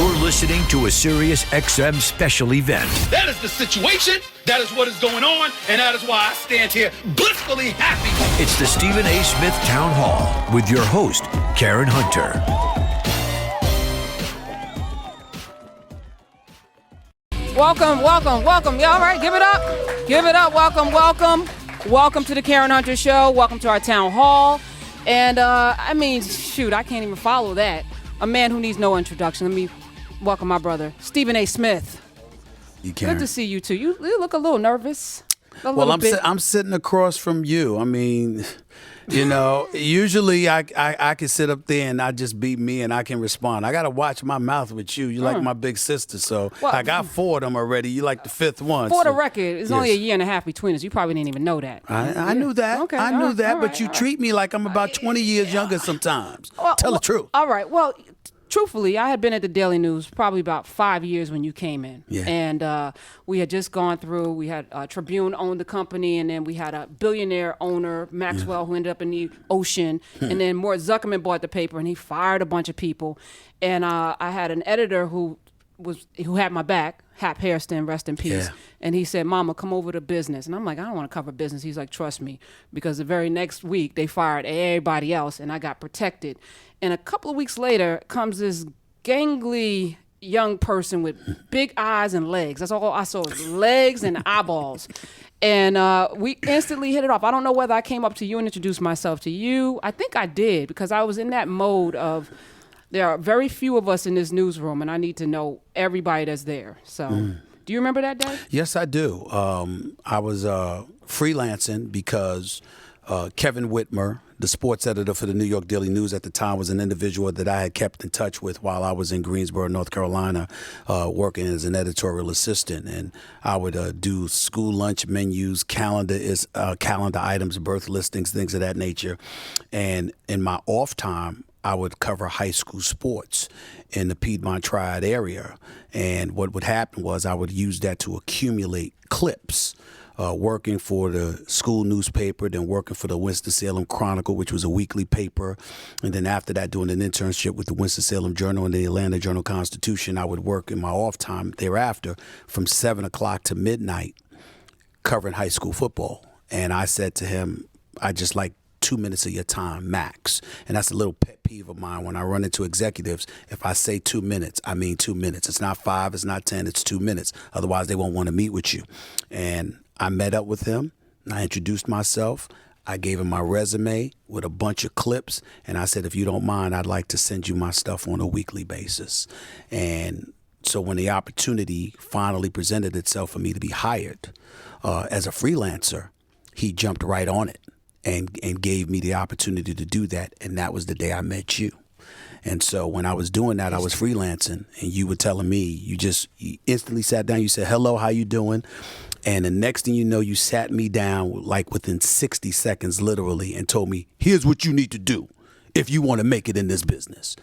You're listening to a SiriusXM special event. That is the situation. That is what is going on. And that is why I stand here blissfully happy. It's the Stephen A. Smith Town Hall with your host, Karen Hunter. Welcome. All right, give it up. Welcome to the Karen Hunter Show. Welcome to our town hall. And, I can't even follow that. A man who needs no introduction. Let me welcome my brother, Stephen A. Smith. You can. Good to see you, too. You look a little nervous. I'm sitting across from you. I mean, usually I can sit up there and I just be me and I can respond. I got to watch my mouth with you. You're like my big sister, so I got 4 of them already. You like the 5th one. For the record, it's only a year and a half between us. You probably didn't even know that. I knew that. Okay, I knew that, but you all treat me like I'm about 20 years younger sometimes. Tell the truth. All right, well, truthfully, I had been at the Daily News probably about 5 years when you came in. Yeah. And we had just gone through, we had Tribune owned the company, and then we had a billionaire owner, Maxwell, who ended up in the ocean. And then Mort Zuckerman bought the paper, and he fired a bunch of people. And I had an editor who had my back, Hap Hairston, rest in peace. Yeah. And he said, Mama, come over to business. And I'm like, I don't want to cover business. He's like, trust me. Because the very next week, they fired everybody else, and I got protected. And a couple of weeks later comes this gangly young person with big eyes and legs. That's all I saw, was legs and eyeballs. And we instantly hit it off. I don't know whether I came up to you and introduced myself to you. I think I did, because I was in that mode of, there are very few of us in this newsroom, and I need to know everybody that's there. So do you remember that day? Yes, I do. I was freelancing because Kevin Whitmer, the sports editor for the New York Daily News at the time, was an individual that I had kept in touch with while I was in Greensboro, North Carolina, working as an editorial assistant. And I would do school lunch menus, calendar items, birth listings, things of that nature. And in my off time, I would cover high school sports in the Piedmont Triad area. And what would happen was I would use that to accumulate clips, working for the school newspaper, then working for the Winston-Salem Chronicle, which was a weekly paper. And then after that, doing an internship with the Winston-Salem Journal and the Atlanta Journal-Constitution. I would work in my off time thereafter from 7 o'clock to midnight covering high school football. And I said to him, I just like 2 minutes of your time max. And that's a little pet peeve of mine when I run into executives. If I say 2 minutes, I mean 2 minutes. It's not 5, it's not 10, it's 2 minutes. Otherwise, they won't want to meet with you. And I met up with him. I introduced myself. I gave him my resume with a bunch of clips. And I said, if you don't mind, I'd like to send you my stuff on a weekly basis. And so when the opportunity finally presented itself for me to be hired as a freelancer, he jumped right on it. And gave me the opportunity to do that. And that was the day I met you. And so when I was doing that, I was freelancing, and you were telling me, you instantly sat down, you said, hello, how you doing? And the next thing you know, you sat me down like within 60 seconds, literally, and told me, here's what you need to do if you want to make it in this business.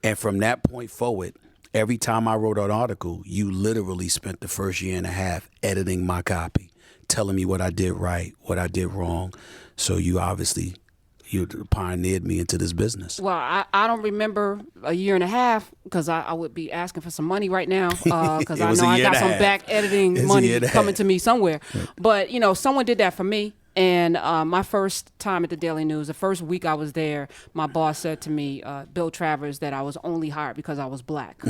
And from that point forward, every time I wrote an article, you literally spent the first year and a half editing my copy, telling me what I did right, what I did wrong. So you pioneered me into this business. Well, I don't remember a year and a half, because I would be asking for some money right now, because I know I got some back editing money coming to me somewhere. Right. But, someone did that for me. And my first time at the Daily News, the first week I was there, my boss said to me, Bill Travers, that I was only hired because I was black.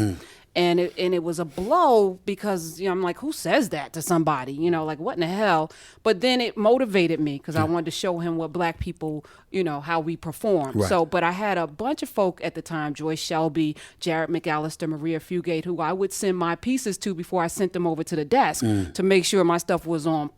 And it was a blow, because I'm like, who says that to somebody? Like, what in the hell? But then it motivated me, because I wanted to show him what black people, how we perform. Right. So, but I had a bunch of folk at the time, Joyce Shelby, Jared McAllister, Maria Fugate, who I would send my pieces to before I sent them over to the desk to make sure my stuff was on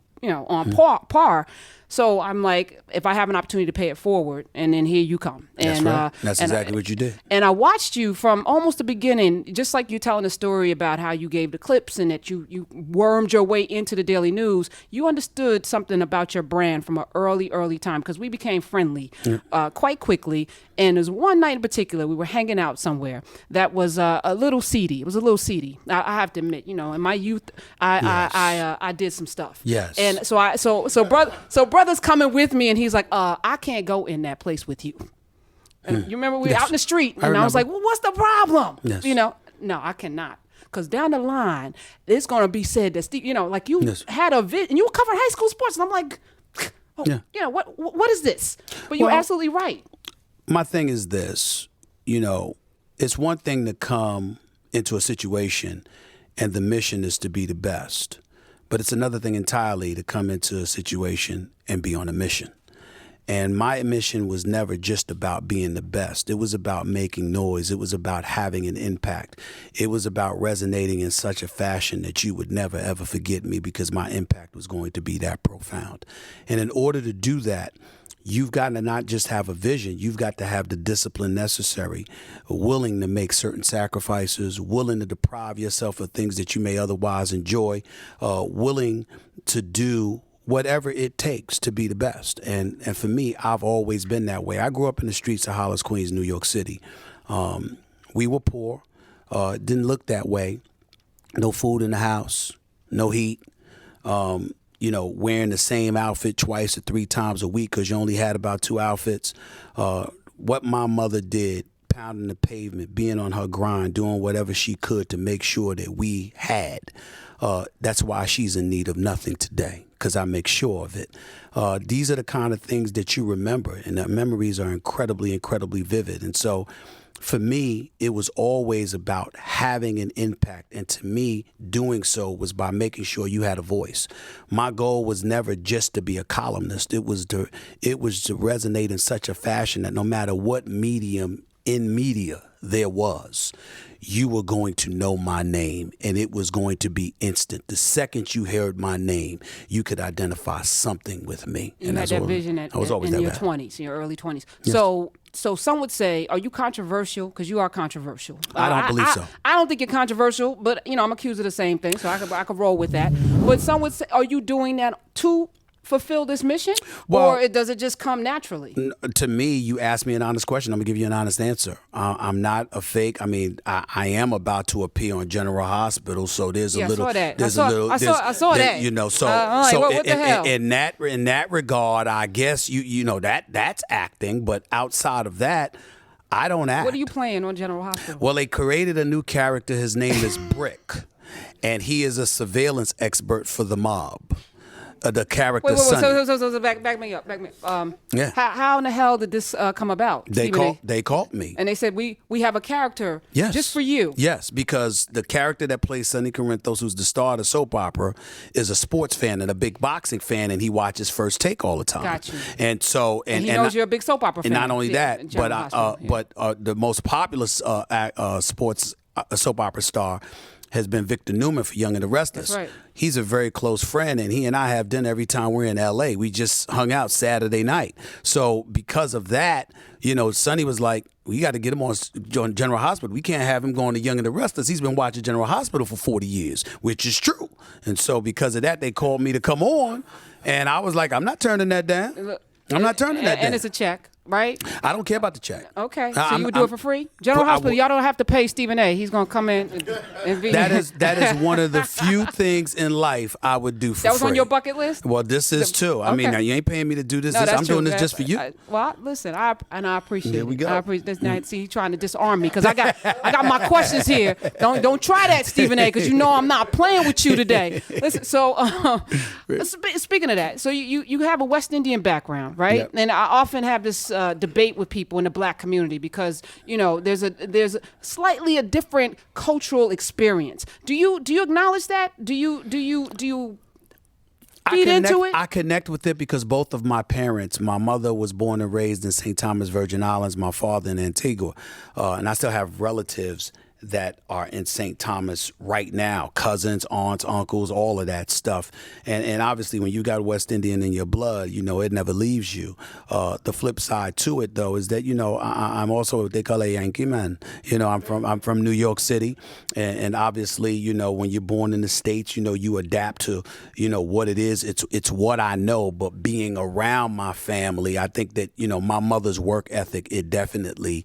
par. So I'm like, if I have an opportunity to pay it forward, and then here you come. That's right. That's exactly what you did. And I watched you from almost the beginning, just like you telling a story about how you gave the clips and that you wormed your way into the Daily News. You understood something about your brand from an early time, because we became friendly quite quickly. And there's one night in particular, we were hanging out somewhere that was a little seedy. It was a little seedy. I have to admit, in my youth, I did some stuff. Yes. And so brother's coming with me, and he's like, I can't go in that place with you. And you remember we were out in the street, and I was like, well, what's the problem? Yes. no, I cannot. Because down the line, it's going to be said that Steve, like you Yes. had a and you were covering high school sports, and I'm like, what is this? But you're absolutely right. My thing is this, it's one thing to come into a situation and the mission is to be the best, but it's another thing entirely to come into a situation and be on a mission. And my mission was never just about being the best. It was about making noise. It was about having an impact. It was about resonating in such a fashion that you would never, ever forget me because my impact was going to be that profound. And in order to do that, you've got to not just have a vision, you've got to have the discipline necessary, willing to make certain sacrifices, willing to deprive yourself of things that you may otherwise enjoy, willing to do whatever it takes to be the best. And for me, I've always been that way. I grew up in the streets of Hollis, Queens, New York City. We were poor, didn't look that way. No food in the house, no heat. Wearing the same outfit twice or three times a week because you only had about 2 outfits. What my mother did, pounding the pavement, being on her grind, doing whatever she could to make sure that we had. That's why she's in need of nothing today, because I make sure of it. These are the kind of things that you remember, and the memories are incredibly, incredibly vivid. And so for me, it was always about having an impact. And to me, doing so was by making sure you had a voice. My goal was never just to be a columnist. It was to resonate in such a fashion that no matter what medium in media there was, you were going to know my name, and it was going to be instant. The second you heard my name, you could identify something with me. You had that vision in your 20s, in your early 20s. Yes. So some would say, are you controversial? Because you are controversial. I don't believe so. I don't think you're controversial, but I'm accused of the same thing, so I could roll with that. But some would say, are you doing that to fulfill this mission, or does it just come naturally? To me, you asked me an honest question. I'm gonna give you an honest answer. I'm not a fake. I mean, I am about to appear on General Hospital, so there's a little. I saw that. What the hell? In that regard, I guess that's acting. But outside of that, I don't act. What are you playing on General Hospital? Well, they created a new character. His name is Brick, and he is a surveillance expert for the mob. The character Sonny. So back me up. Yeah. How in the hell did this come about? They called me. And they said, we have a character just for you. Yes, because the character that plays Sonny Corinthos, who's the star of the soap opera, is a sports fan and a big boxing fan, and he watches First Take all the time. Got you. And so... And he knows you're a big soap opera fan. And not only that, but the most popular sports soap opera star has been Victor Newman for Young and the Restless. That's right. He's a very close friend, and he and I have dinner every time we're in L.A. We just hung out Saturday night. So because of that, Sonny was like, we got to get him on General Hospital. We can't have him going to Young and the Restless. He's been watching General Hospital for 40 years, which is true. And so because of that, they called me to come on, and I was like, I'm not turning that down. I'm not turning that down. And it's a check, right? I don't care about the check. Okay, so you would do it for free? General Hospital, y'all don't have to pay Stephen A. He's going to come in and be... That is one of the few things in life I would do for free. That was on your bucket list? Well, this is too. I mean, now you ain't paying me to do this. I'm doing this just for you. Listen, I appreciate it. There we go. I appreciate this. Now, see, he's trying to disarm me because I got my questions here. Don't try that, Stephen A., because I'm not playing with you today. Listen, so speaking of that, so you have a West Indian background, right? Yep. And I often have this debate with people in the black community because there's a slightly a different cultural experience. Do you acknowledge that? Do you feed into it? I connect with it because both of my parents, my mother was born and raised in St. Thomas, Virgin Islands, my father in Antigua, and I still have relatives that are in St. Thomas right now, cousins, aunts, uncles, all of that stuff. And obviously when you got West Indian in your blood, it never leaves you. The flip side to it, though, is that, I'm also what they call a Yankee man. I'm from New York City. And obviously, when you're born in the States, you adapt to, what it is. It's what I know. But being around my family, I think that, my mother's work ethic, it definitely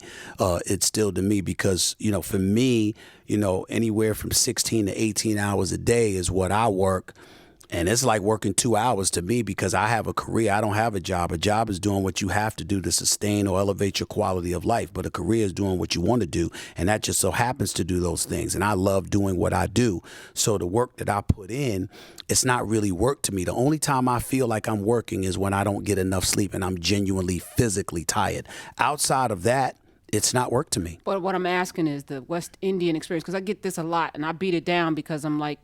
instilled in me because, for me, anywhere from 16 to 18 hours a day is what I work And it's like working 2 hours to me because I have a career. I don't have a job. A job is doing what you have to do to sustain or elevate your quality of life. But a career is doing what you want to do. And that just so happens to do those things. And I love doing what I do. So the work that I put in, it's not really work to me. The only time I feel like I'm working is when I don't get enough sleep and I'm genuinely physically tired. Outside of that, it's not work to me. But what I'm asking is the West Indian experience, because I get this a lot, and I beat it down because I'm like,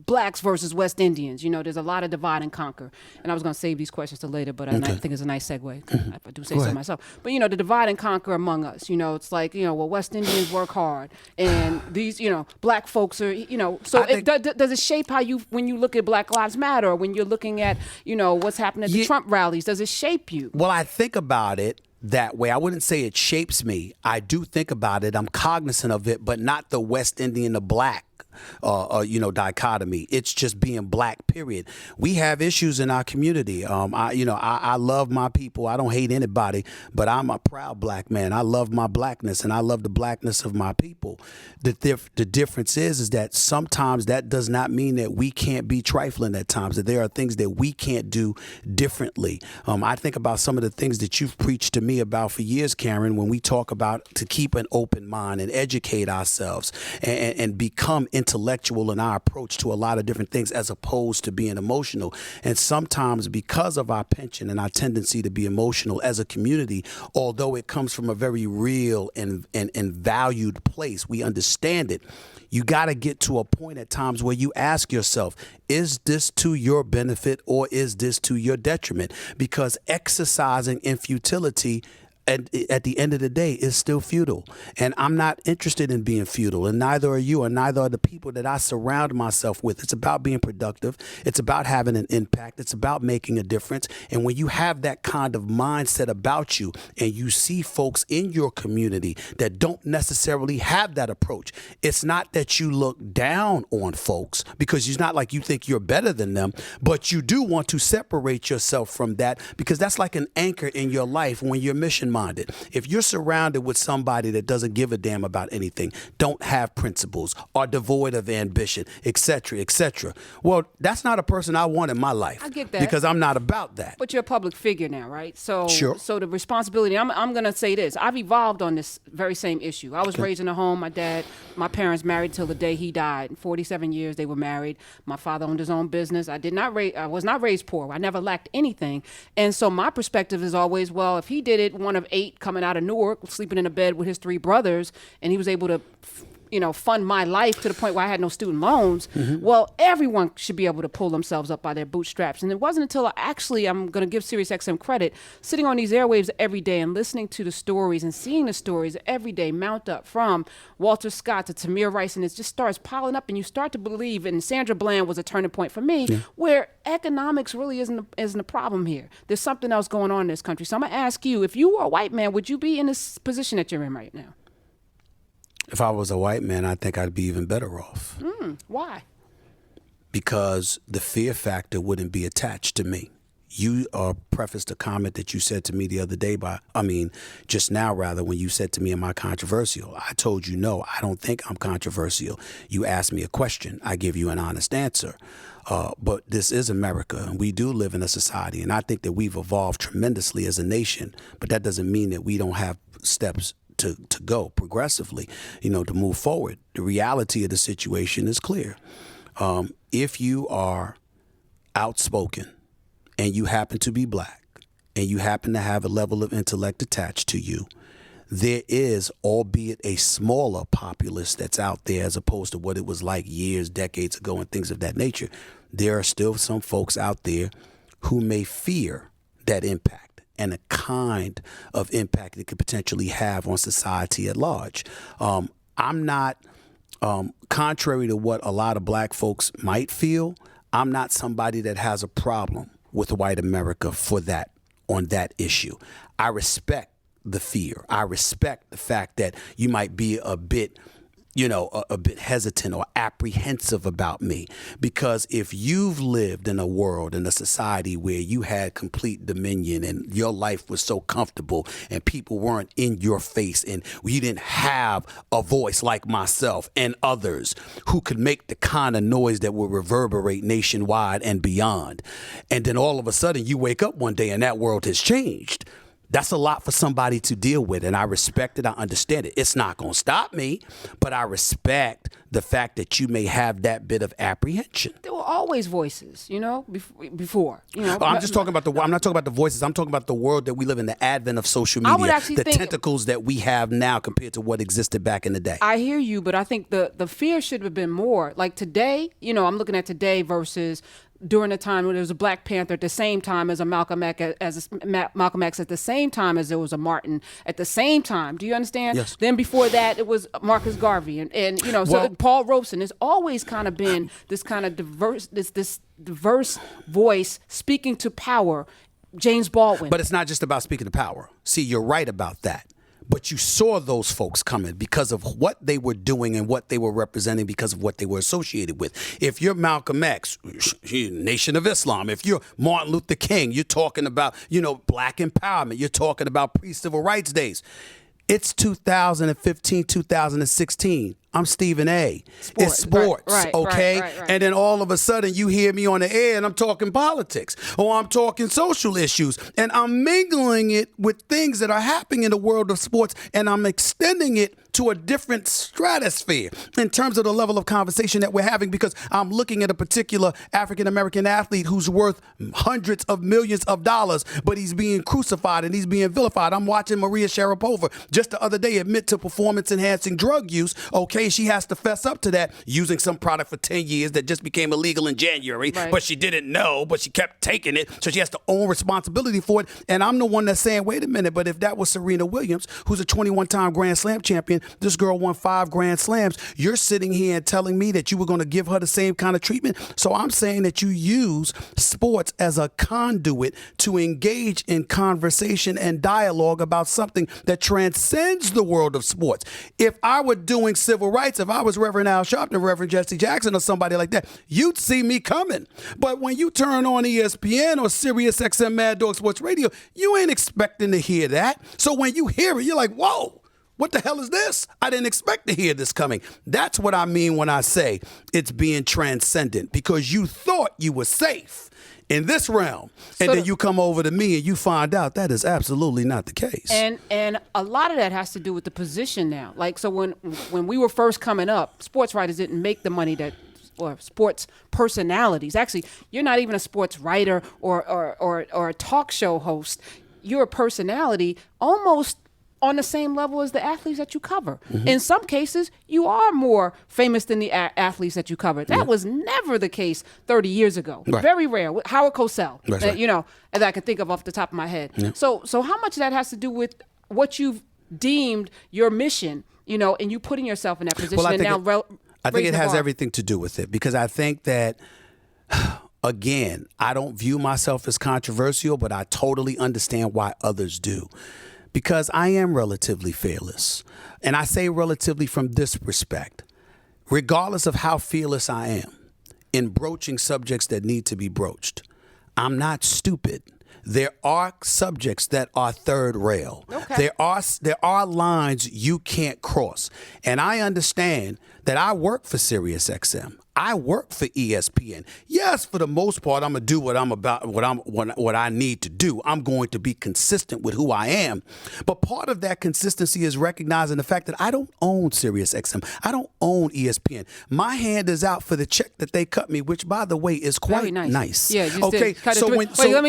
blacks versus West Indians. There's a lot of divide and conquer. And I was going to save these questions to later, but I think it's a nice segue, if I do say so myself. But, the divide and conquer among us, it's like, West Indians work hard, and these, black folks are, so does it shape how when you look at Black Lives Matter, or when you're looking at, what's happening at the Trump rallies, does it shape you? Well, I think about it that way. I wouldn't say it shapes me. I do think about it. I'm cognizant of it, but not the West Indian, the black dichotomy. It's just being black, period. We have issues in our community. I love my people. I don't hate anybody, but I'm a proud black man. I love my blackness, and I love the blackness of my people. The difference is that sometimes that does not mean that we can't be trifling at times, that there are things that we can't do differently. I think about some of the things that you've preached to me about for years, Karen, when we talk about to keep an open mind and educate ourselves and become intellectual in our approach to a lot of different things as opposed to being emotional. And sometimes because of our penchant and our tendency to be emotional as a community, although it comes from a very real and valued place, we understand it. You got to get to a point at times where you ask yourself, is this to your benefit or is this to your detriment? Because exercising in futility and at the end of the day, it's still futile. And I'm not interested in being futile, and neither are you, and neither are the people that I surround myself with. It's about being productive. It's about having an impact. It's about making a difference. And when you have that kind of mindset about you, and you see folks in your community that don't necessarily have that approach, it's not that you look down on folks, because it's not like you think you're better than them, but you do want to separate yourself from that, because that's like an anchor in your life when you're mission-minded. If you're surrounded with somebody that doesn't give a damn about anything, don't have principles, are devoid of ambition, etc., well, that's not a person I want in my life. I get that. Because I'm not about that. But you're a public figure now, right? So, sure. So the responsibility, I'm going to say this. I've evolved on this very same issue. I was raised in a home. My parents married till the day he died. 47 years they were married. My father owned his own business. I was not raised poor. I never lacked anything. And so my perspective is always, well, if he did it, one of 8 coming out of Newark, sleeping in a bed with his 3 brothers, and he was able to fund my life to the point where I had no student loans. Mm-hmm. Well, everyone should be able to pull themselves up by their bootstraps. And it wasn't until I'm going to give SiriusXM credit, sitting on these airwaves every day and listening to the stories and seeing the stories every day mount up, from Walter Scott to Tamir Rice, and it just starts piling up, and you start to believe, and Sandra Bland was a turning point for me, where economics really isn't a problem here. There's something else going on in this country. So I'm going to ask you, if you were a white man, would you be in this position that you're in right now? If I was a white man, I think I'd be even better off. Why? Because the fear factor wouldn't be attached to me. You prefaced a comment that you said to me the other day just now, when you said to me, am I controversial? I told you, no, I don't think I'm controversial. You asked me a question. I give you an honest answer. But this is America, and we do live in a society, and I think that we've evolved tremendously as a nation, but that doesn't mean that we don't have steps to go progressively, to move forward. The reality of the situation is clear. If you are outspoken and you happen to be black and you happen to have a level of intellect attached to you, there is, albeit a smaller populace that's out there as opposed to what it was like years, decades ago, and things of that nature. There are still some folks out there who may fear that impact and the kind of impact it could potentially have on society at large. I'm not, contrary to what a lot of black folks might feel, I'm not somebody that has a problem with white America on that issue. I respect the fear. I respect the fact that you might be a bit a bit hesitant or apprehensive about me, because if you've lived in a world, in a society where you had complete dominion and your life was so comfortable and people weren't in your face and you didn't have a voice like myself and others who could make the kind of noise that would reverberate nationwide and beyond, and then all of a sudden you wake up one day and that world has changed. That's a lot for somebody to deal with, and I respect it. I understand it. It's not going to stop me, but I respect the fact that you may have that bit of apprehension. There were always voices, before. I'm just talking about I'm not talking about the voices. I'm talking about the world that we live in, the advent of social media, I would actually think tentacles that we have now compared to what existed back in the day. I hear you, but I think the fear should have been more. Like today, I'm looking at today versus during the time when there was a Black Panther at the same time as a Malcolm X, at the same time as there was a Martin, at the same time. Do you understand? Yes. Then before that, it was Marcus Garvey and so Paul Robeson. There's always kind of been this kind of this diverse voice speaking to power. James Baldwin. But it's not just about speaking to power. See, you're right about that. But you saw those folks coming because of what they were doing and what they were representing, because of what they were associated with. If you're Malcolm X, Nation of Islam. If you're Martin Luther King, you're talking about, Black empowerment. You're talking about pre-civil rights days. It's 2015, 2016. I'm Stephen A. It's sports, right, okay? right. And then all of a sudden you hear me on the air and I'm talking politics or I'm talking social issues and I'm mingling it with things that are happening in the world of sports, and I'm extending it to a different stratosphere in terms of the level of conversation that we're having, because I'm looking at a particular African-American athlete who's worth hundreds of millions of dollars, but he's being crucified and he's being vilified. I'm watching Maria Sharapova just the other day admit to performance-enhancing drug use. Okay, she has to fess up to that, using some product for 10 years that just became illegal in January, but she didn't know, but she kept taking it, so she has to own responsibility for it. And I'm the one that's saying, wait a minute, but if that was Serena Williams, who's a 21-time Grand Slam champion, this girl won 5 Grand Slams. You're sitting here and telling me that you were going to give her the same kind of treatment. So I'm saying that you use sports as a conduit to engage in conversation and dialogue about something that transcends the world of sports. If I were doing civil rights, if I was Reverend Al Sharpton, Reverend Jesse Jackson, or somebody like that, you'd see me coming. But when you turn on ESPN or SiriusXM Mad Dog Sports Radio, you ain't expecting to hear that. So when you hear it, you're like, whoa. What the hell is this? I didn't expect to hear this coming. That's what I mean when I say it's being transcendent, because you thought you were safe in this realm, and then you come over to me and you find out that is absolutely not the case. And a lot of that has to do with the position now. Like, so when we were first coming up, sports writers didn't make the money that, or sports personalities. Actually, you're not even a sports writer or a talk show host. You're a personality almost on the same level as the athletes that you cover. Mm-hmm. In some cases, you are more famous than the athletes that you cover. That was never the case 30 years ago. Right. Very rare. Howard Cosell, as I can think of off the top of my head. Yeah. So how much of that has to do with what you've deemed your mission, and you putting yourself in that position? Well, I think it has everything to do with it, because I think that, again, I don't view myself as controversial, but I totally understand why others do. Because I am relatively fearless. And I say relatively from this respect. Regardless of how fearless I am in broaching subjects that need to be broached, I'm not stupid. There are subjects that are third rail. Okay. There are lines you can't cross. And I understand that I work for SiriusXM. I work for ESPN. Yes, for the most part, I'm gonna do what I need to do. I'm going to be consistent with who I am. But part of that consistency is recognizing the fact that I don't own SiriusXM. I don't own ESPN. My hand is out for the check that they cut me, which, by the way, is quite nice. Yeah. Okay. Let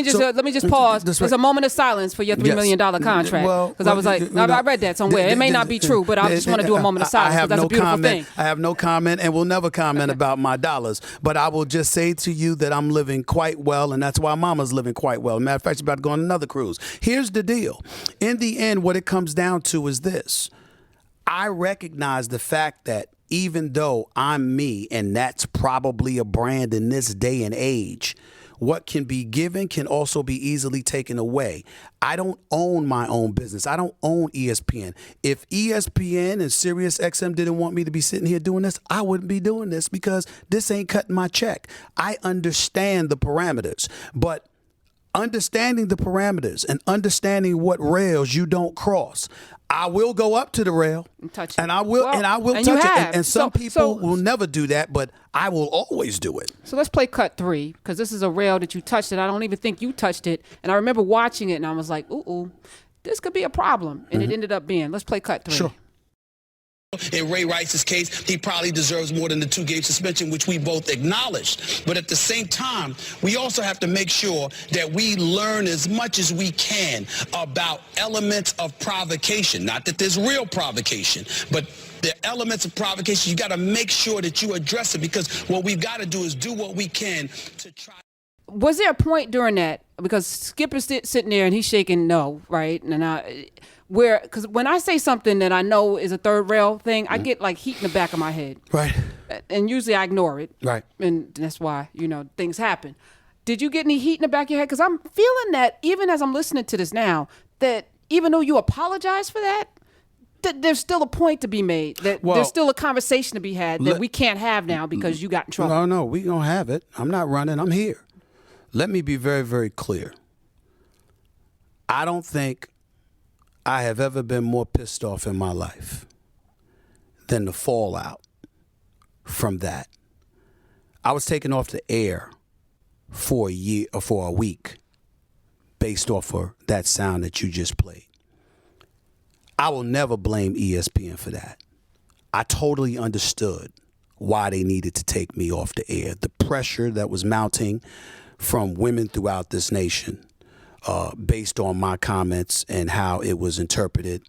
me just pause. There's a moment of silence for your $3 million contract, because I was like, I read that somewhere. It may not be true, but I just want to do a moment of silence, because that's a beautiful thing. I have no comment and will never comment about my dollars, but I will just say to you that I'm living quite well, and that's why Mama's living quite well. Matter of fact, she's about to go on another cruise. Here's the deal. In the end, what it comes down to is this. I recognize the fact that even though I'm me, and that's probably a brand in this day and age, what can be given can also be easily taken away. I don't own my own business. I don't own ESPN. If ESPN and SiriusXM didn't want me to be sitting here doing this, I wouldn't be doing this because this ain't cutting my check. I understand the parameters, but understanding the parameters and understanding what rails you don't cross. I will go up to the rail and touch it. And I will touch it. And some people will never do that, but I will always do it. So let's play cut 3, because this is a rail that you touched it. I don't even think you touched it. And I remember watching it and I was like, ooh, this could be a problem. And it ended up being. Let's play cut 3. Sure. In Ray Rice's case, he probably deserves more than the 2-game suspension, which we both acknowledged. But at the same time, we also have to make sure that we learn as much as we can about elements of provocation. Not that there's real provocation, but the elements of provocation, you got to make sure that you address it, because what we've got to do is do what we can to try. Was there a point during that, because Skip is sitting there and he's shaking no, right? And because when I say something that I know is a third rail thing, I get like heat in the back of my head. Right. And usually I ignore it. Right. And that's why, things happen. Did you get any heat in the back of your head? Because I'm feeling that even as I'm listening to this now, that even though you apologize for that, there's still a point to be made. That there's still a conversation to be had that we can't have now because you got in trouble. No, we gonna have it. I'm not running. I'm here. Let me be very, very clear. I don't think I have ever been more pissed off in my life than the fallout from that. I was taken off the air for a week based off of that sound that you just played. I will never blame ESPN for that. I totally understood why they needed to take me off the air. The pressure that was mounting from women throughout this nation based on my comments and how it was interpreted.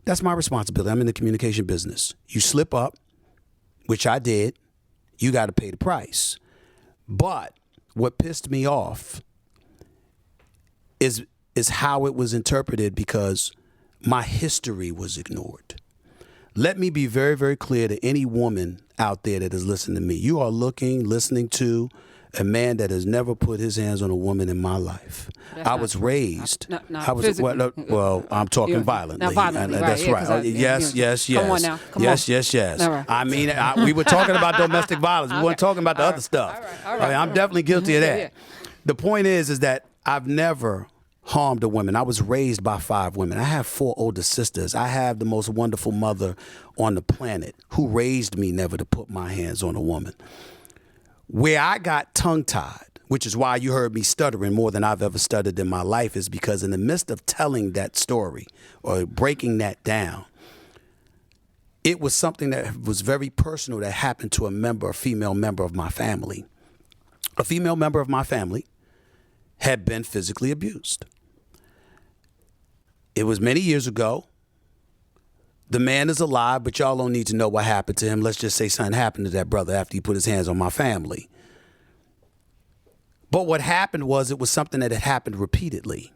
That's my responsibility. I'm in the communication business. You slip up, which I did, you got to pay the price. But what pissed me off is how it was interpreted, because my history was ignored. Let me be very, very clear to any woman out there that is listening to me. You are listening to a man that has never put his hands on a woman in my life. I was raised. I'm talking violently. Not violently, right? That's right. Yes. Come on now. Yes. Right. I mean, we were talking about domestic violence. We weren't talking about the other stuff. All right. I'm definitely guilty of that. Yeah. The point is that I've never harmed a woman. I was raised by 5 women. I have 4 older sisters. I have the most wonderful mother on the planet who raised me never to put my hands on a woman. Where I got tongue-tied, which is why you heard me stuttering more than I've ever stuttered in my life, is because in the midst of telling that story or breaking that down, it was something that was very personal that happened to a female member of my family. A female member of my family had been physically abused. It was many years ago. The man is alive, but y'all don't need to know what happened to him. Let's just say something happened to that brother after he put his hands on my family. But what happened was, it was something that had happened repeatedly.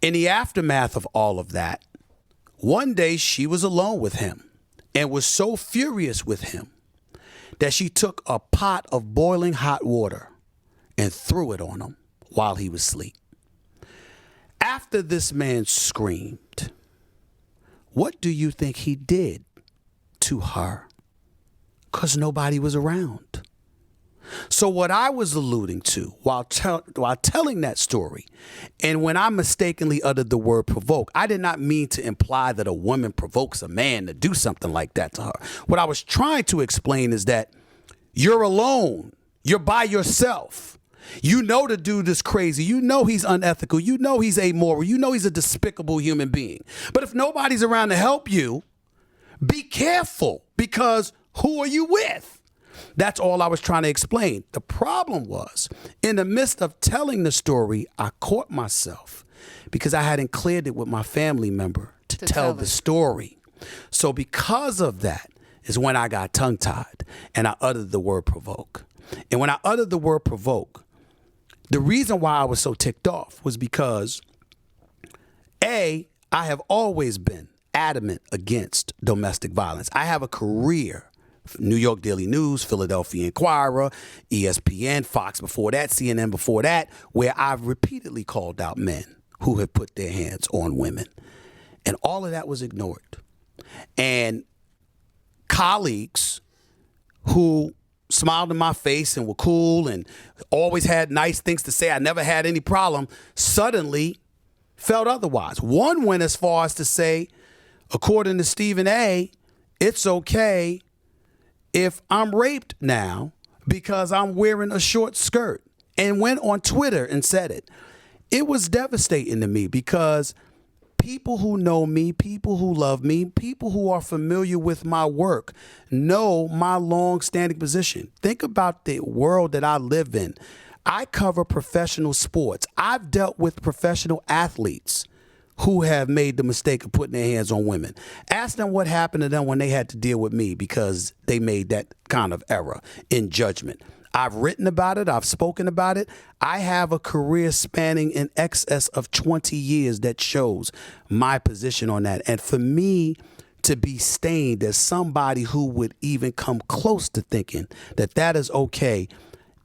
In the aftermath of all of that, one day she was alone with him and was so furious with him that she took a pot of boiling hot water and threw it on him while he was asleep. After this man screamed, what do you think he did to her? Because nobody was around. So what I was alluding to while telling that story, and when I mistakenly uttered the word provoke, I did not mean to imply that a woman provokes a man to do something like that to her. What I was trying to explain is that you're alone. You're by yourself. You know the dude is crazy. You know he's unethical. You know he's amoral. You know he's a despicable human being. But if nobody's around to help you, be careful, because who are you with? That's all I was trying to explain. The problem was, in the midst of telling the story, I caught myself because I hadn't cleared it with my family member to tell the story. So because of that is when I got tongue-tied and I uttered the word provoke. And when I uttered the word provoke, the reason why I was so ticked off was because, I have always been adamant against domestic violence. I have a career New York Daily News, Philadelphia Inquirer, ESPN, Fox before that, CNN before that, where I've repeatedly called out men who have put their hands on women. And all of that was ignored. And colleagues who smiled in my face and were cool and always had nice things to say, I never had any problem, suddenly felt otherwise. One went as far as to say, according to Stephen A., it's okay if I'm raped now because I'm wearing a short skirt, and went on Twitter and said it. It was devastating to me because people who know me, people who love me, people who are familiar with my work know my long-standing position. Think about the world that I live in. I cover professional sports. I've dealt with professional athletes who have made the mistake of putting their hands on women. Ask them what happened to them when they had to deal with me because they made that kind of error in judgment. I've written about it. I've spoken about it. I have a career spanning in excess of 20 years that shows my position on that. And for me to be stained as somebody who would even come close to thinking that that is okay,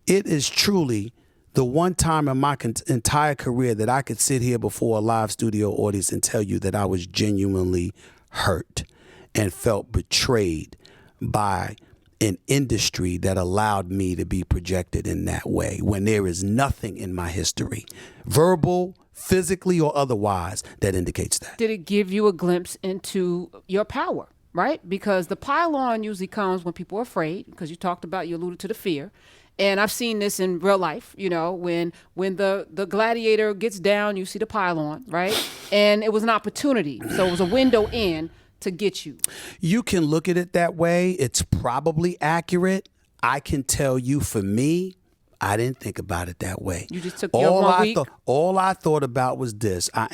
it is truly the one time in my entire career that I could sit here before a live studio audience and tell you that I was genuinely hurt and felt betrayed by an industry that allowed me to be projected in that way when there is nothing in my history, verbal, physically, or otherwise, that indicates that. Did it give you a glimpse into your power, right? Because the pile-on usually comes when people are afraid, because you alluded to the fear. And I've seen this in real life, when the gladiator gets down, you see the pile-on, right? And it was an opportunity. So it was a window in to get you. You can look at it that way. It's probably accurate. I can tell you, for me, I didn't think about it that way. You just took your 1 week? All I thought about was this. I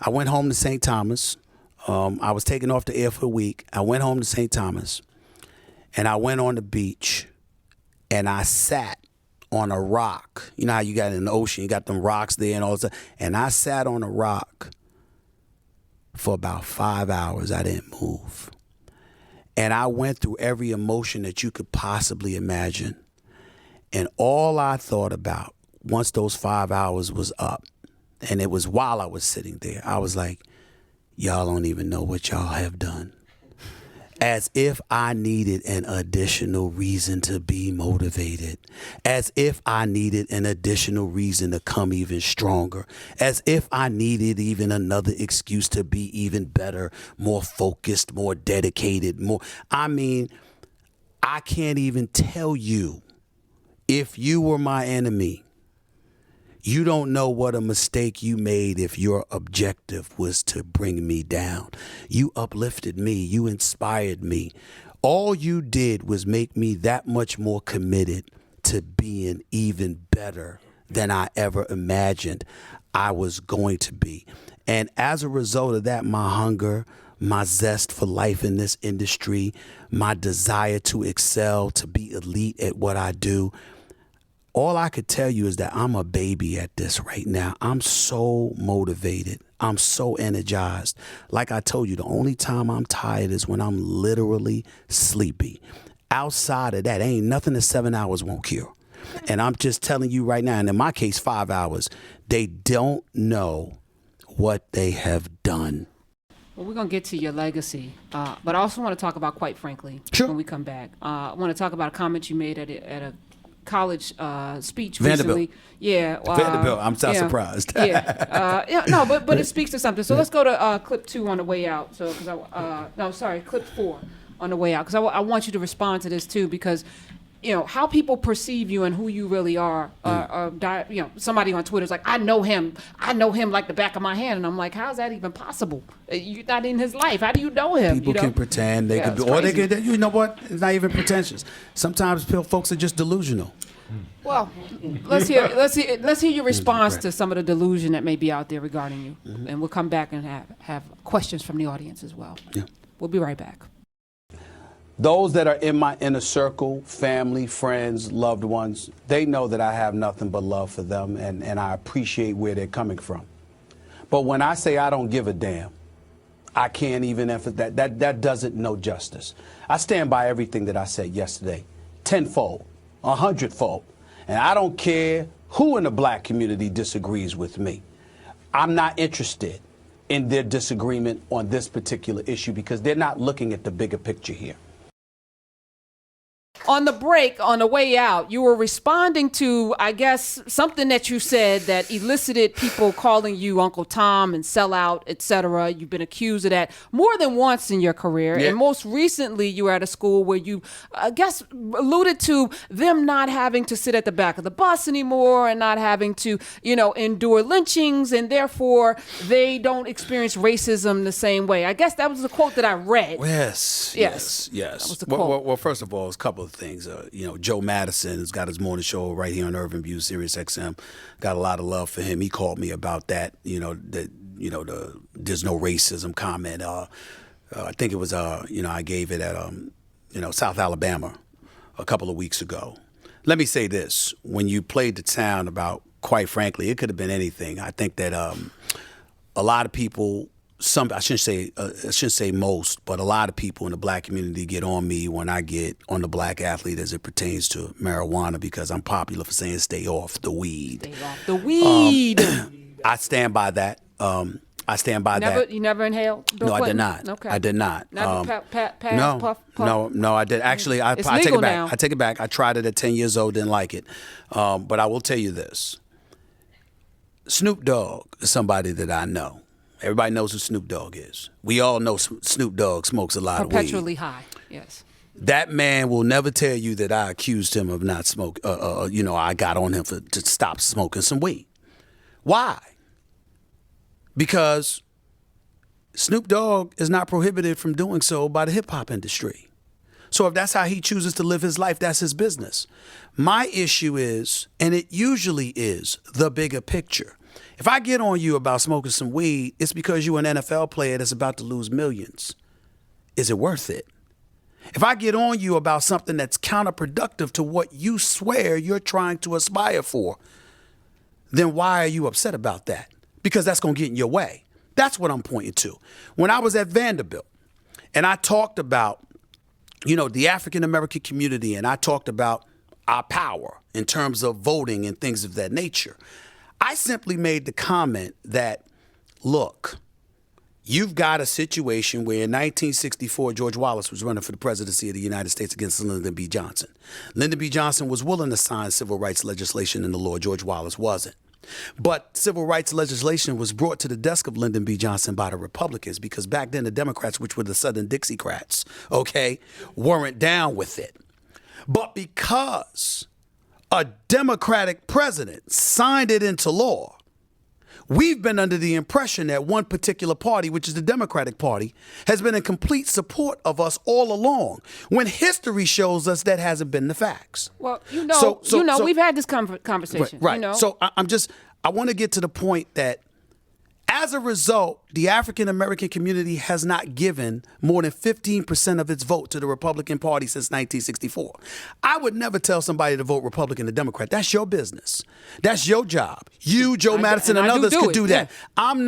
went home to St. Thomas. I was taken off the air for a week. I went home to St. Thomas, and I went on the beach. And I sat on a rock. You know how you got in the ocean, you got them rocks there and all that. And I sat on a rock for about 5 hours. I didn't move. And I went through every emotion that you could possibly imagine. And all I thought about once those 5 hours was up, and it was while I was sitting there, I was like, y'all don't even know what y'all have done. As if I needed an additional reason to be motivated. As if I needed an additional reason to come even stronger. As if I needed even another excuse to be even better, more focused, more dedicated, more. I mean, I can't even tell you, if you were my enemy, you don't know what a mistake you made if your objective was to bring me down. You uplifted me. You inspired me. All you did was make me that much more committed to being even better than I ever imagined I was going to be. And as a result of that, my hunger, my zest for life in this industry, my desire to excel, to be elite at what I do, all I could tell you is that I'm a baby at this right now. I'm so motivated. I'm so energized. Like I told you, the only time I'm tired is when I'm literally sleepy. Outside of that, ain't nothing that 7 hours won't cure. And I'm just telling you right now, and in my case, 5 hours, they don't know what they have done. Well, we're going to get to your legacy, but I also want to talk about, quite frankly, when we come back, I want to talk about a comment you made at a college speech Vanderbilt. recently. Yeah. Vanderbilt. I'm not surprised. But it speaks to something. So let's go to clip 2 on the way out. So, clip 4 on the way out. Because I want you to respond to this too, because how people perceive you and who you really are. Somebody on Twitter is like, I know him like the back of my hand, and I'm like, how's that even possible? You're not in his life. How do you know him? People can pretend they could, or they could. You know what? It's not even pretentious. Sometimes folks are just delusional. Well, let's hear your response to some of the delusion that may be out there regarding you, and we'll come back and have questions from the audience as well. Yeah. We'll be right back. Those that are in my inner circle, family, friends, loved ones, they know that I have nothing but love for them, and I appreciate where they're coming from. But when I say I don't give a damn, I can't even emphasize that doesn't know justice. I stand by everything that I said yesterday, tenfold, 100-fold. And I don't care who in the black community disagrees with me. I'm not interested in their disagreement on this particular issue because they're not looking at the bigger picture here. On the break, on the way out, you were responding to, I guess, something that you said that elicited people calling you Uncle Tom and sellout, etc. You've been accused of that more than once in your career. Yeah. And most recently, you were at a school where you, I guess, alluded to them not having to sit at the back of the bus anymore and not having to, endure lynchings, and therefore they don't experience racism the same way. I guess that was the quote that I read. Yes. That was the quote. Well, first of all, it's a couple of things. Joe Madison has got his morning show right here on Urban View, SiriusXM. Got a lot of love for him. He called me about that. The there's no racism comment. I think it was I gave it at South Alabama a couple of weeks ago. Let me say this: when you played the town about, quite frankly, it could have been anything. I think that a lot of people. I shouldn't say most, but a lot of people in the black community get on me when I get on the black athlete as it pertains to marijuana because I'm popular for saying stay off the weed. Stay off the weed. I stand by that. That. You never inhaled? No, I did not. Okay. I did not. Never pass, puff? No, I did. Actually, I take it back. Now. I take it back. I tried it at 10 years old, didn't like it. But I will tell you this. Snoop Dogg is somebody that I know. Everybody knows who Snoop Dogg is. We all know Snoop Dogg smokes a lot of weed. Perpetually high, yes. That man will never tell you that I accused him of not smoking. I got on him to stop smoking some weed. Why? Because Snoop Dogg is not prohibited from doing so by the hip-hop industry. So if that's how he chooses to live his life, that's his business. My issue is, and it usually is, the bigger picture. If I get on you about smoking some weed, it's because you're an NFL player that's about to lose millions. Is it worth it? If I get on you about something that's counterproductive to what you swear you're trying to aspire for, then why are you upset about that? Because that's going to get in your way. That's what I'm pointing to. When I was at Vanderbilt and I talked about, the African-American community, and I talked about our power in terms of voting and things of that nature, I simply made the comment that, look, you've got a situation where in 1964, George Wallace was running for the presidency of the United States against Lyndon B. Johnson. Lyndon B. Johnson was willing to sign civil rights legislation into law. George Wallace wasn't. But civil rights legislation was brought to the desk of Lyndon B. Johnson by the Republicans because back then the Democrats, which were the Southern Dixiecrats, weren't down with it. But because a Democratic president signed it into law, we've been under the impression that one particular party, which is the Democratic Party, has been in complete support of us all along, when history shows us that hasn't been the facts. Well, we've had this conversation. Right. So I want to get to the point that as a result, the African-American community has not given more than 15% of its vote to the Republican Party since 1964. I would never tell somebody to vote Republican or Democrat. That's your business. That's your job. You, Joe Madison, and others could do that. Yeah. I'm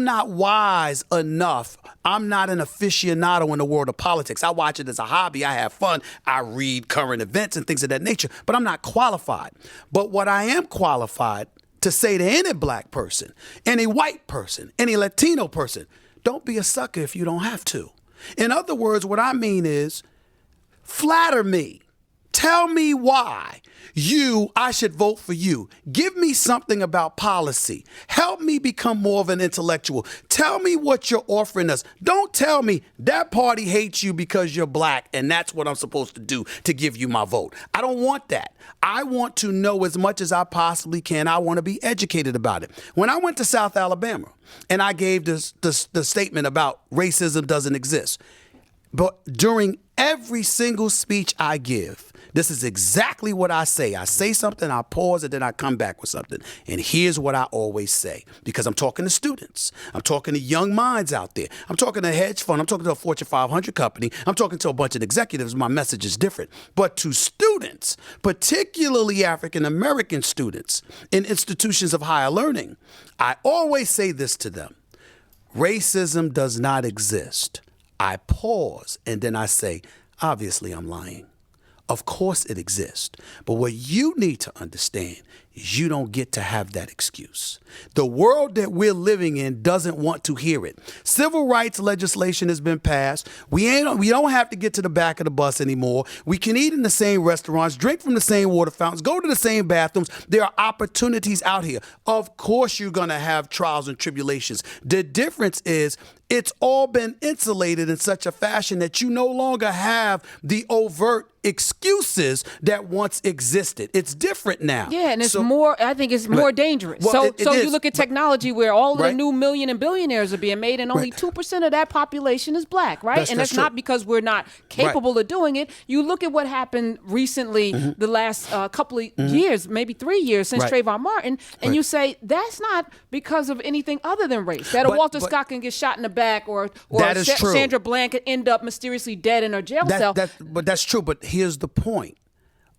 not wise enough. I'm not an aficionado in the world of politics. I watch it as a hobby. I have fun. I read current events and things of that nature, but I'm not qualified. But what I am qualified to say to any black person, any white person, any Latino person, don't be a sucker if you don't have to. In other words, what I mean is, flatter me. Tell me why I should vote for you. Give me something about policy. Help me become more of an intellectual. Tell me what you're offering us. Don't tell me that party hates you because you're black and that's what I'm supposed to do to give you my vote. I don't want that. I want to know as much as I possibly can. I want to be educated about it. When I went to South Alabama and I gave the statement about racism doesn't exist, but during every single speech I give, this is exactly what I say. I say something, I pause, and then I come back with something. And here's what I always say, because I'm talking to students. I'm talking to young minds out there. I'm talking to a hedge fund. I'm talking to a Fortune 500 company. I'm talking to a bunch of executives. My message is different. But to students, particularly African-American students in institutions of higher learning, I always say this to them. racism does not exist. I pause and then I say, obviously I'm lying. Of course it exists. But what you need to understand is you don't get to have that excuse. The world that we're living in doesn't want to hear it. Civil rights legislation has been passed. We don't have to get to the back of the bus anymore. We can eat in the same restaurants, drink from the same water fountains, go to the same bathrooms. There are opportunities out here. Of course you're going to have trials and tribulations. The difference is it's all been insulated in such a fashion that you no longer have the overt excuses that once existed. It's different now. Yeah, and it's I think it's more dangerous. Well, so it you is, look at technology where all of right. the new million and billionaires are being made and only 2% of that population is black, right? That's true. not because we're not capable of doing it. You look at what happened recently the last couple of years, maybe 3 years since Trayvon Martin, and you say that's not because of anything other than race. That Walter Scott can get shot in the back or that is true. Sandra Bland could end up mysteriously dead in her jail cell. But that's true. But here's the point.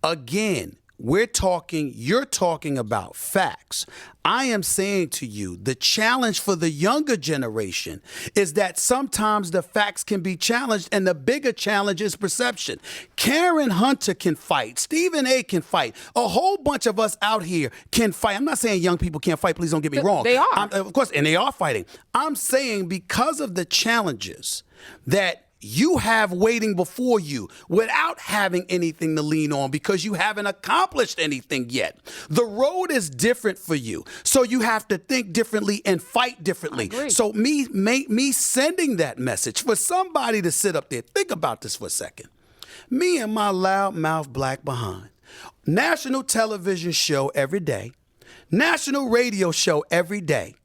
Again, you're talking about facts. I am saying to you, the challenge for the younger generation is that sometimes the facts can be challenged, and the bigger challenge is perception. Karen Hunter can fight. Stephen A. can fight. A whole bunch of us out here can fight. I'm not saying young people can't fight. Please don't get me wrong. They are. Of course, and they are fighting. I'm saying because of the challenges that you have waiting before you without having anything to lean on because you haven't accomplished anything yet. The road is different for you. So you have to think differently and fight differently. So me sending that message for somebody to sit up there, think about this for a second. Me and my loudmouth black behind. National television show every day. National radio show every day.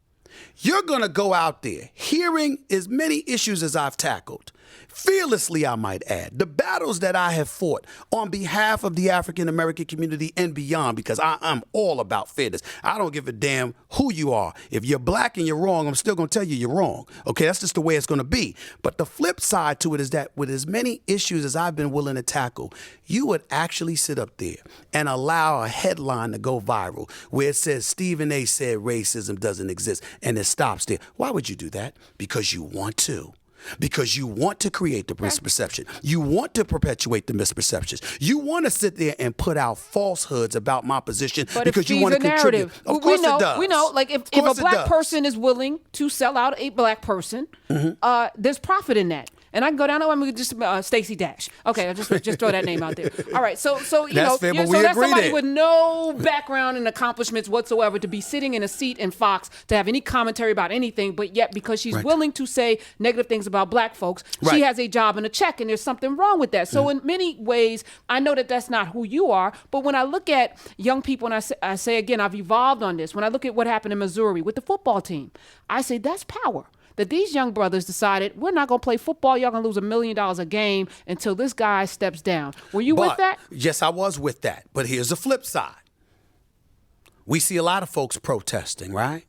You're going to go out there hearing as many issues as I've tackled. Fearlessly, I might add, the battles that I have fought on behalf of the African American community and beyond, because I'm all about fairness. I don't give a damn who you are. If you're black and you're wrong, I'm still going to tell you you're wrong. Okay, that's just the way it's going to be. But the flip side to it is that with as many issues as I've been willing to tackle, you would actually sit up there and allow a headline to go viral where it says Stephen A. said racism doesn't exist, and it stops there. Why would you do that? Because you want to. Because you want to create the misperception. You want to perpetuate the misperceptions. You want to sit there and put out falsehoods about my position because you want to contribute. Of course it does. We know, like if a black person is willing to sell out a black person, there's profit in that. And I can go down. I'm going to just Stacey Dash. Okay, I'll just throw that name out there. All right, so you that's know, fair, but so that's somebody with no background and accomplishments whatsoever to be sitting in a seat in Fox to have any commentary about anything, but yet because she's willing to say negative things about black folks, she has a job and a check, and there's something wrong with that. So in many ways, I know that that's not who you are, but when I look at young people, and I say again, I've evolved on this. When I look at what happened in Missouri with the football team, I say that's power. That these young brothers decided, we're not going to play football. Y'all going to lose $1 million a game until this guy steps down. Were you with that? Yes, I was with that. But here's the flip side. We see a lot of folks protesting, right?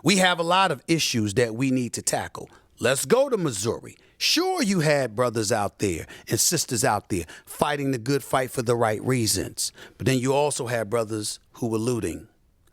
We have a lot of issues that we need to tackle. Let's go to Missouri. Sure, you had brothers out there and sisters out there fighting the good fight for the right reasons. But then you also had brothers who were looting.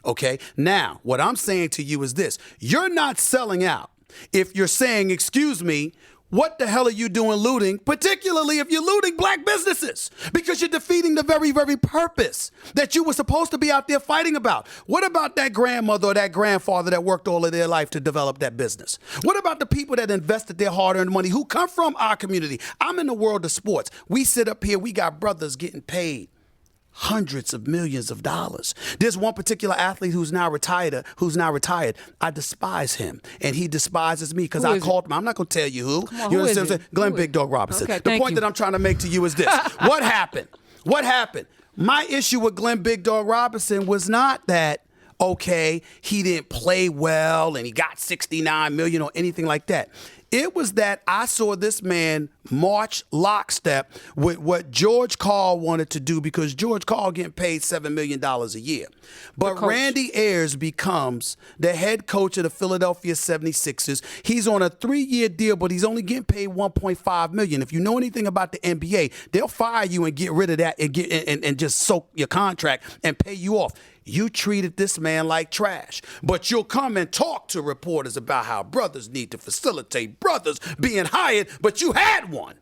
Okay? Now, what I'm saying to you is this. You're not selling out. If you're saying, excuse me, what the hell are you doing looting, particularly if you're looting black businesses? Because you're defeating the very, very purpose that you were supposed to be out there fighting about. What about that grandmother or that grandfather that worked all of their life to develop that business? What about the people that invested their hard-earned money who come from our community? I'm in the world of sports. We sit up here, we got brothers getting paid hundreds of millions of dollars. There's one particular athlete who's now retired. I despise him, and he despises me because I called him. I'm not going to tell you who. You understand what I'm saying? Glenn Big Dog Robinson. Okay, the point that I'm trying to make to you is this. What happened? What happened? My issue with Glenn Big Dog Robinson was not that, okay, he didn't play well and he got $69 million or anything like that. It was that I saw this man march lockstep with what George Karl wanted to do because George Karl getting paid $7 million a year. But Randy Ayers becomes the head coach of the Philadelphia 76ers. He's on a 3-year deal, but he's only getting paid $1.5 million. If you know anything about the NBA, they'll fire you and get rid of that and just soak your contract and pay you off. you treated this man like trash. But you'll come and talk to reporters about how brothers need to facilitate brothers being hired, but you had one.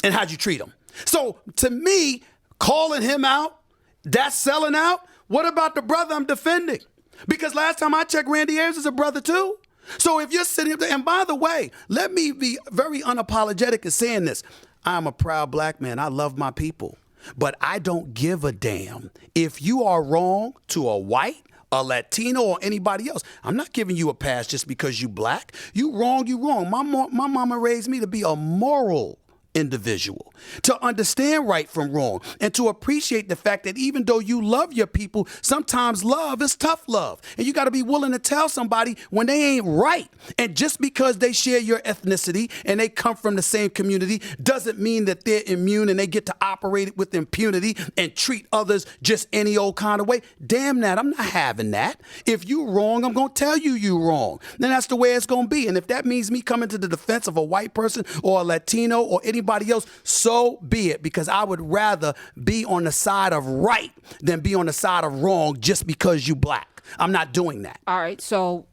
And how'd you treat him? So to me, calling him out, that's selling out. What about the brother I'm defending? Because last time I checked, Randy Ayers is a brother too. So if you're sitting up there, and by the way, let me be very unapologetic in saying this. I'm a proud black man. I love my people. But I don't give a damn if you are wrong to a white, a Latino, or anybody else. I'm not giving you a pass just because you black. You wrong, you wrong. My mama raised me to be a moral individual, to understand right from wrong, and to appreciate the fact that even though you love your people, sometimes love is tough love. And you got to be willing to tell somebody when they ain't right. And just because they share your ethnicity and they come from the same community doesn't mean that they're immune and they get to operate with impunity and treat others just any old kind of way. Damn that, I'm not having that. If you wrong, I'm going to tell you wrong. Then that's the way it's going to be. And if that means me coming to the defense of a white person or a Latino or anybody else, so be it, because I would rather be on the side of right than be on the side of wrong just because you black. I'm not doing that. All right, so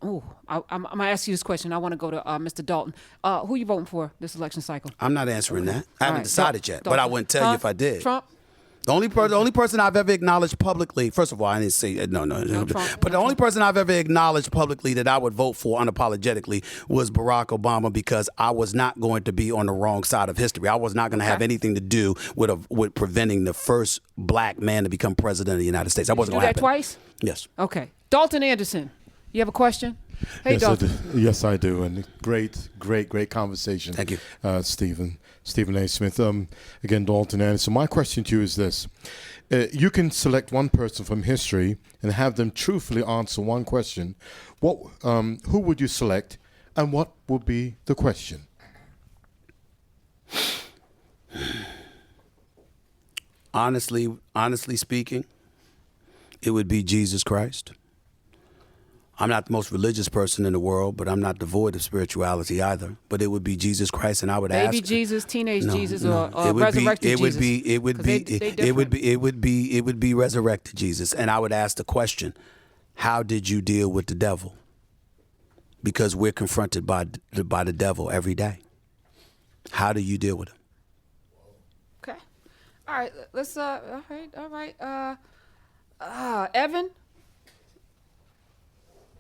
I'm going to ask you this question. I want to go to Mr. Dalton. Who you voting for this election cycle? I'm not answering that. I haven't decided yet, Dalton. but I wouldn't tell you if I did. Trump? The only person I've ever acknowledged publicly, first of all, I didn't say, no. Trump. But the only person I've ever acknowledged publicly that I would vote for unapologetically was Barack Obama, because I was not going to be on the wrong side of history. I was not going to have anything to do with preventing the first black man to become president of the United States. That wasn't going to happen. You do that twice? Yes. Okay. Dalton Anderson, you have a question? Hey, yes, Dalton. Yes, I do. And great conversation. Thank you. Stephen A. Smith. Again, Dalton Anderson. My question to you is this. You can select one person from history and have them truthfully answer one question. Who would you select, and what would be the question? Honestly speaking, it would be Jesus Christ. I'm not the most religious person in the world, but I'm not devoid of spirituality either. But it would be Jesus Christ, and I would ask. Baby Jesus, teenage Jesus, or resurrected Jesus. It would be resurrected Jesus, and I would ask the question: how did you deal with the devil? Because we're confronted by the devil every day. How do you deal with him? Okay. All right. Let's. All right. Evan.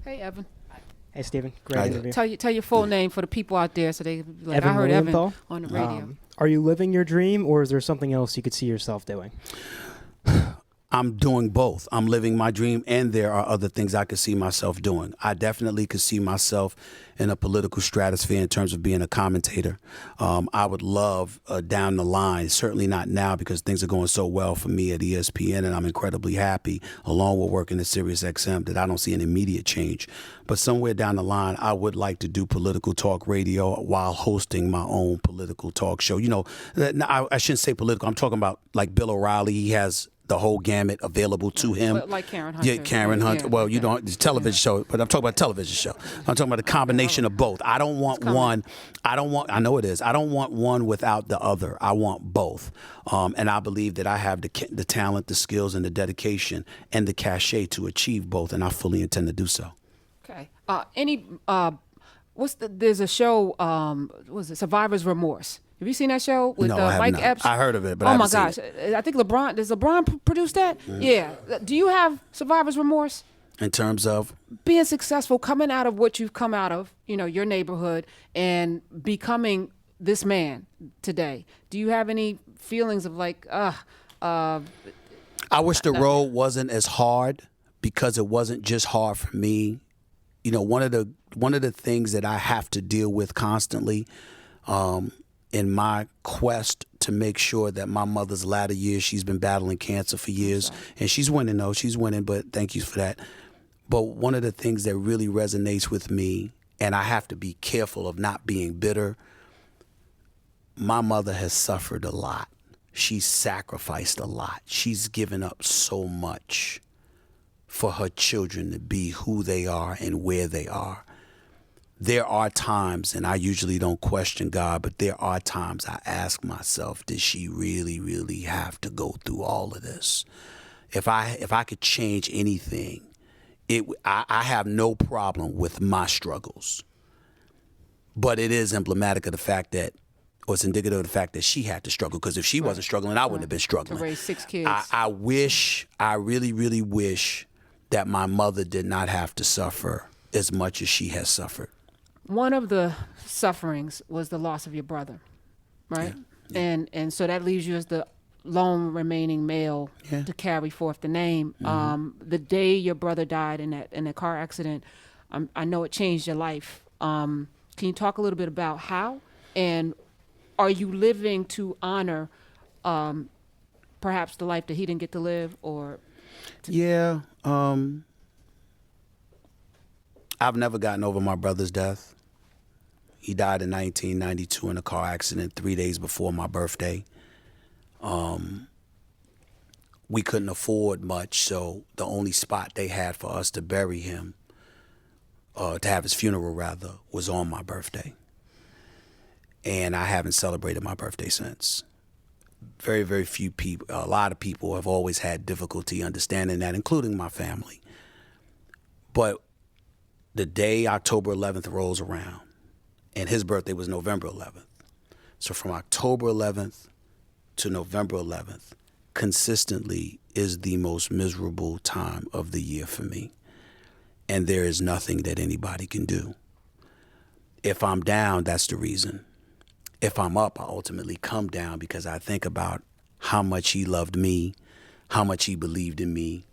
Hey, Evan. Hey, Stephen. Great interview. Tell your full name for the people out there, so they can be like, Evan I heard Lilienthal. Evan on the radio. Are you living your dream, or is there something else you could see yourself doing? I'm doing both. I'm living my dream, and there are other things I could see myself doing. I definitely could see myself in a political stratosphere in terms of being a commentator. I would love down the line, certainly not now because things are going so well for me at ESPN, and I'm incredibly happy, along with working at SiriusXM, that I don't see an immediate change. But somewhere down the line, I would like to do political talk radio while hosting my own political talk show. You know, I shouldn't say political. I'm talking about like Bill O'Reilly. He has the whole gamut available to him. Like Karen Hunter. Yeah, Karen Hunter. Well, you don't, it's a television show, but I'm talking about a television show. I'm talking about a combination of both. I don't want one. I know it is. I don't want one without the other. I want both. And I believe that I have the talent, the skills, and the dedication and the cachet to achieve both, and I fully intend to do so. Okay. There's a show, was it Survivor's Remorse? Have you seen that show with No, I have Mike not. Epps? I heard of it, but I haven't gosh. seen it. I think LeBron, does LeBron produce that? Mm-hmm. Yeah. Do you have Survivor's Remorse? In terms of? Being successful, coming out of what you've come out of, your neighborhood, and becoming this man today. Do you have any feelings of like, I wish the road wasn't as hard, because it wasn't just hard for me. One of the things that I have to deal with constantly, in my quest to make sure that my mother's latter years, she's been battling cancer for years, and she's winning though, but thank you for that. But one of the things that really resonates with me, and I have to be careful of not being bitter, my mother has suffered a lot. She's sacrificed a lot. She's given up so much for her children to be who they are and where they are. There are times, and I usually don't question God, but there are times I ask myself, did she really, really have to go through all of this? if I could change anything, I have no problem with my struggles. But it is emblematic of the fact that, or it's indicative of the fact that she had to struggle. Because if she wasn't struggling, I wouldn't have been struggling. To raise 6 kids. I really, really wish that my mother did not have to suffer as much as she has suffered. One of the sufferings was the loss of your brother, right? Yeah. And so that leaves you as the lone remaining male to carry forth the name. Mm-hmm. The day your brother died in that car accident, I know it changed your life. Can you talk a little bit about how, and are you living to honor perhaps the life that he didn't get to live? Or I've never gotten over my brother's death. He died in 1992 in a car accident 3 days before my birthday. We couldn't afford much, so the only spot they had for us to bury him, to have his funeral rather, was on my birthday. And I haven't celebrated my birthday since. Very, very few people, a lot of people have always had difficulty understanding that, including my family. But the day October 11th rolls around, and his birthday was November 11th. So from October 11th to November 11th, consistently is the most miserable time of the year for me. And there is nothing that anybody can do. If I'm down, that's the reason. If I'm up, I ultimately come down because I think about how much he loved me, how much he believed in me,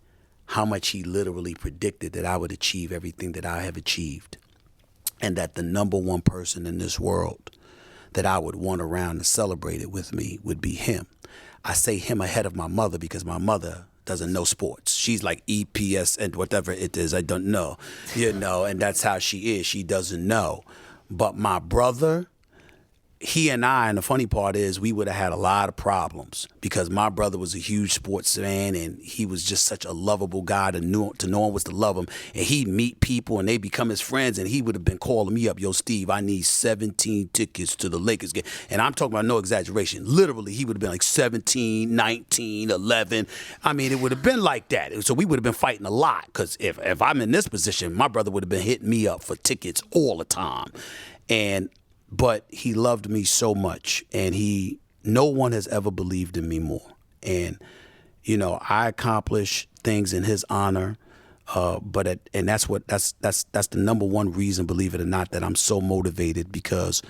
how much he literally predicted that I would achieve everything that I have achieved. And that the number one person in this world that I would want around to celebrate it with me would be him. I say him ahead of my mother because my mother doesn't know sports. She's like EPS and whatever it is, I don't know, and that's how she is. She doesn't know. But my brother, he and I, and the funny part is we would have had a lot of problems because my brother was a huge sports fan and he was just such a lovable guy to know him was to love him. And he'd meet people and they become his friends and he would have been calling me up, yo, Steve, I need 17 tickets to the Lakers game. And I'm talking about no exaggeration. Literally, he would have been like 17, 19, 11. I mean, it would have been like that. So we would have been fighting a lot because if I'm in this position, my brother would have been hitting me up for tickets all the time. But he loved me so much, and no one has ever believed in me more. And, I accomplish things in his honor, and that's the number one reason, believe it or not, that I'm so motivated because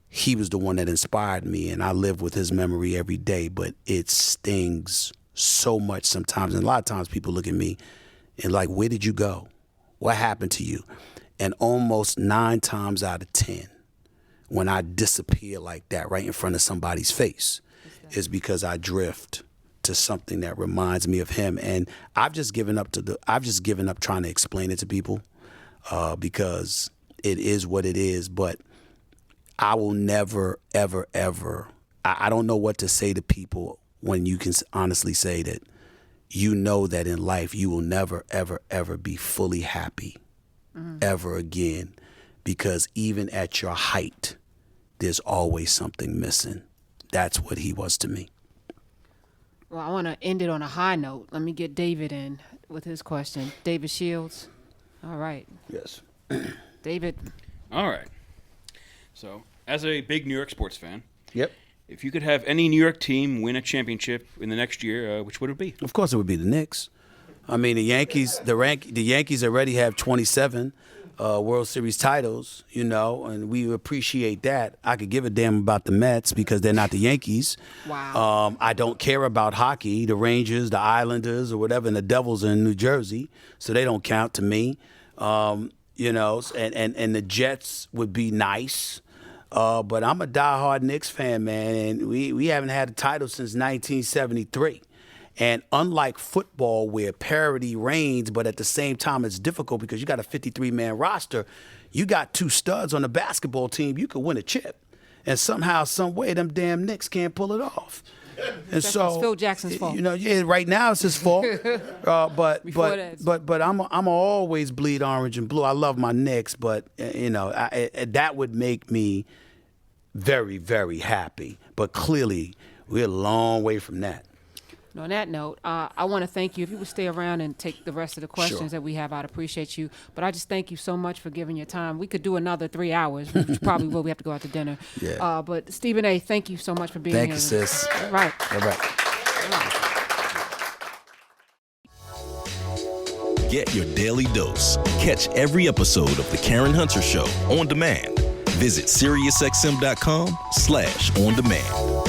he was the one that inspired me, and I live with his memory every day. But it stings so much sometimes, and a lot of times people look at me and like, where did you go? What happened to you? And almost 9 times out of 10, when I disappear like that right in front of somebody's face, is because I drift to something that reminds me of him. And I've just given up trying to explain it to people because it is what it is. But I will never, ever, ever. I don't know what to say to people when you can honestly say that that in life you will never, ever, ever be fully happy ever again, because even at your height, there's always something missing. That's what he was to me. Well, I want to end it on a high note. Let me get David in with his question. David Shields. All right. Yes. David. All right. So, as a big New York sports fan, yep. If you could have any New York team win a championship in the next year, which would it be? Of course it would be the Knicks. I mean, the Yankees already have 27 World Series titles, and we appreciate that. I could give a damn about the Mets because they're not the Yankees. Wow. I don't care about hockey, the Rangers, the Islanders, or whatever, and the Devils are in New Jersey, so they don't count to me. And the Jets would be nice. But I'm a diehard Knicks fan, man, and we haven't had a title since 1973. And unlike football where parity reigns, but at the same time it's difficult because you got a 53-man roster, you got 2 studs on the basketball team, you could win a chip. And somehow, some way, them damn Knicks can't pull it off. And so it's Phil Jackson's fault. Right now it's his fault. But I'm always bleed orange and blue. I love my Knicks, but that would make me very, very happy. But clearly, we're a long way from that. And on that note, I want to thank you. If you would stay around and take the rest of the questions that we have, I'd appreciate you. But I just thank you so much for giving your time. We could do another 3 hours, which probably will. We have to go out to dinner. Yeah. But Stephen A., thank you so much for being Thank here. you, sis. All right. All right. Get your daily dose. Catch every episode of The Karen Hunter Show on demand. Visit SiriusXM.com/on demand.